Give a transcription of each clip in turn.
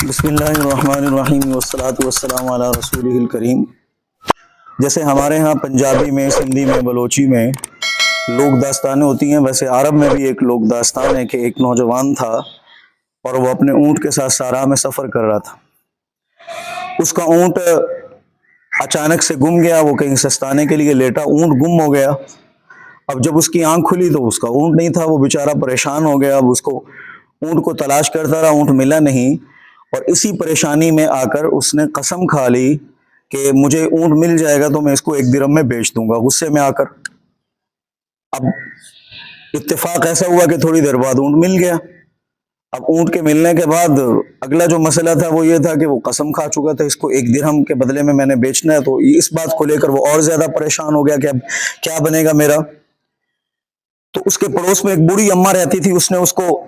بسم اللہ الرحمن الرحیم والصلاة والسلام علی رسولہ الکریم۔ جیسے ہمارے ہاں پنجابی میں، سندھی میں، بلوچی میں لوک داستانیں ہوتی ہیں، ویسے عرب میں بھی ایک لوک داستان ہے کہ ایک نوجوان تھا اور وہ اپنے اونٹ کے ساتھ صحرا میں سفر کر رہا تھا۔ اس کا اونٹ اچانک سے گم گیا، وہ کہیں سستانے کے لیے لیٹا، اونٹ گم ہو گیا۔ اب جب اس کی آنکھ کھلی تو اس کا اونٹ نہیں تھا، وہ بیچارہ پریشان ہو گیا۔ اب اس کو اونٹ کو تلاش کرتا رہا، اونٹ ملا نہیں، اور اسی پریشانی میں آ کر اس نے قسم کھا لی کہ مجھے اونٹ مل جائے گا تو میں اس کو 1 درہم میں بیچ دوں گا، غصے میں آ کر۔ اب اتفاق ایسا ہوا کہ تھوڑی دیر بعد اونٹ مل گیا۔ اب اونٹ کے ملنے کے بعد اگلا جو مسئلہ تھا وہ یہ تھا کہ وہ قسم کھا چکا تھا اس کو 1 درہم کے بدلے میں نے بیچنا ہے، تو اس بات کو لے کر وہ اور زیادہ پریشان ہو گیا کہ اب کیا بنے گا میرا۔ تو اس کے پڑوس میں ایک بوڑھی اماں رہتی تھی، اس نے اس کو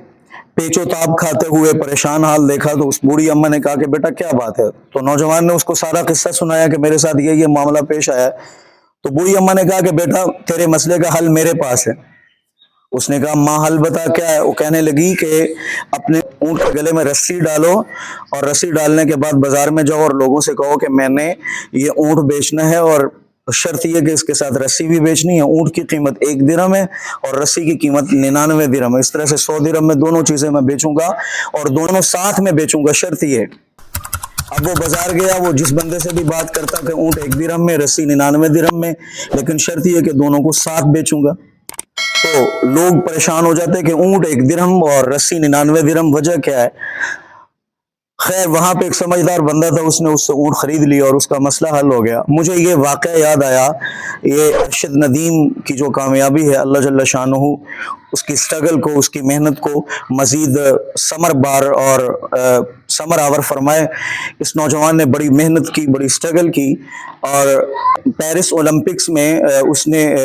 پیچ و تاب کھاتے ہوئے پریشان حال دیکھا، تو اس بوڑھی اماں نے کہا کہ بیٹا کیا بات ہے؟ تو نوجوان نے اس کو سارا قصہ سنایا کہ میرے ساتھ یہ معاملہ پیش آیا ہے۔ تو بوڑھی اماں نے کہا کہ بیٹا تیرے مسئلے کا حل میرے پاس ہے۔ اس نے کہا ماں حل بتا کیا ہے؟ وہ کہنے لگی کہ اپنے اونٹ کے گلے میں رسی ڈالو، اور رسی ڈالنے کے بعد بازار میں جاؤ اور لوگوں سے کہو کہ میں نے یہ اونٹ بیچنا ہے، اور شرط یہ کہ اس کے ساتھ رسی بھی بیچنی ہے۔ اونٹ کی قیمت 1 درہم ہے اور رسی کی قیمت 99 درہم ہے۔ اس طرح سے 100 درہم میں دونوں چیزیں میں بیچوں گا، اور دونوں ساتھ میں بیچوں گا، شرط یہ۔ اب وہ بازار گیا، وہ جس بندے سے بھی بات کرتا کہ اونٹ 1 درہم میں، رسی 99 درہم میں، لیکن شرط یہ کہ دونوں کو ساتھ بیچوں گا۔ تو لوگ پریشان ہو جاتے کہ اونٹ 1 درہم اور رسی 99 درہم، وجہ کیا ہے؟ خیر وہاں پہ ایک سمجھدار بندہ تھا، اس نے اس سے اونٹ خرید لیا اور اس کا مسئلہ حل ہو گیا۔ مجھے یہ واقعہ یاد آیا، یہ ارشد ندیم کی جو کامیابی ہے، اللہ جل شانہ اس کی سٹرگل کو، اس کی محنت کو مزید ثمر بار اور ثمر آور فرمائے۔ اس نوجوان نے بڑی محنت کی، بڑی سٹرگل کی، اور پیرس اولمپکس میں اس نے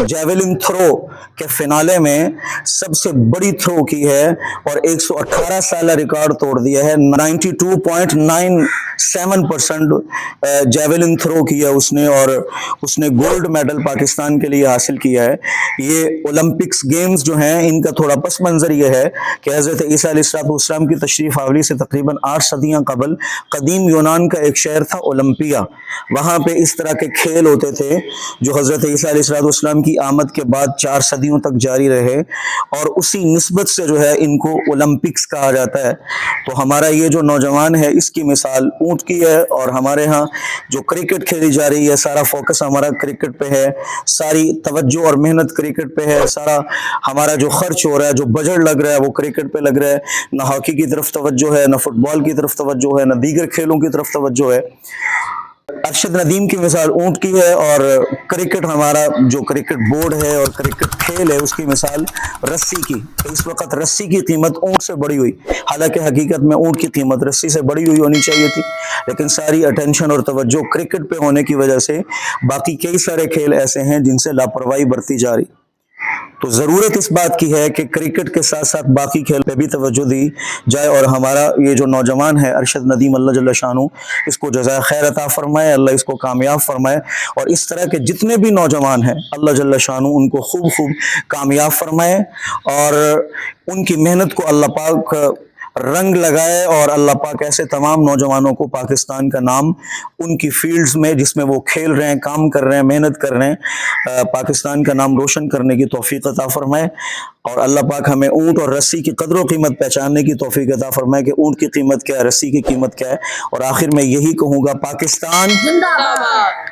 جیولن تھرو کے فنالے میں سب سے بڑی تھرو کی ہے اور 118 سالہ ریکارڈ توڑ دیا ہے۔ 92.97% جیولن تھرو کیا اس نے، اور اس نے گولڈ میڈل پاکستان کے لیے حاصل کیا ہے۔ یہ اولمپکس گیمز جو ہیں ان کا تھوڑا پس منظر یہ ہے کہ حضرت عیسیٰ علیہ السلام کی تشریف آوری سے تقریباً 8 صدیاں قبل قدیم یونان کا ایک شہر تھا اولمپیا، وہاں پہ اس طرح کے کھیل ہوتے تھے جو حضرت عیسیٰ علیہ السلام کی آمد کے بعد 4 صدیوں تک جاری رہے، اور اسی نسبت سے جو ہے ان کو اولمپکس کہا جاتا ہے۔ تو ہمارا یہ جو نوجوان ہے اس کی مثال اونٹ کی ہے، اور ہمارے ہاں جو کرکٹ کھیلی جا رہی ہے سارا فوکس ہمارا کرکٹ پہ ہے، ساری توجہ اور محنت کرکٹ پہ ہے، سارا ہمارا جو خرچ ہو رہا ہے، جو بجٹ لگ رہا ہے وہ کرکٹ پہ لگ رہا ہے۔ نہ ہاکی کی طرف توجہ ہے، نہ فٹ بال کی طرف توجہ ہے، نہ دیگر کھیلوں کی طرف توجہ ہے۔ ارشد ندیم کی مثال اونٹ کی ہے، اور کرکٹ ہمارا جو کرکٹ بورڈ ہے اور کرکٹ کھیل ہے اس کی مثال رسی کی۔ اس وقت رسی کی قیمت اونٹ سے بڑی ہوئی، حالانکہ حقیقت میں اونٹ کی قیمت رسی سے بڑی ہوئی ہونی چاہیے تھی، لیکن ساری اٹینشن اور توجہ کرکٹ پہ ہونے کی وجہ سے باقی کئی سارے کھیل ایسے ہیں جن سے لاپرواہی برتی جا رہی۔ تو ضرورت اس بات کی ہے کہ کرکٹ کے ساتھ ساتھ باقی کھیل پہ بھی توجہ دی جائے، اور ہمارا یہ جو نوجوان ہے ارشد ندیم، اللہ جل شانہ اس کو جزائے خیر عطا فرمائے، اللہ اس کو کامیاب فرمائے، اور اس طرح کے جتنے بھی نوجوان ہیں اللہ جل شانہ ان کو خوب کامیاب فرمائے، اور ان کی محنت کو اللہ پاک رنگ لگائے، اور اللہ پاک ایسے تمام نوجوانوں کو پاکستان کا نام ان کی فیلڈز میں جس میں وہ کھیل رہے ہیں، کام کر رہے ہیں، محنت کر رہے ہیں، پاکستان کا نام روشن کرنے کی توفیق عطا فرمائے، اور اللہ پاک ہمیں اونٹ اور رسی کی قدر و قیمت پہچاننے کی توفیق عطا فرمائے کہ اونٹ کی قیمت کیا ہے، رسی کی قیمت کیا ہے۔ اور آخر میں یہی کہوں گا، پاکستان زندہ باد۔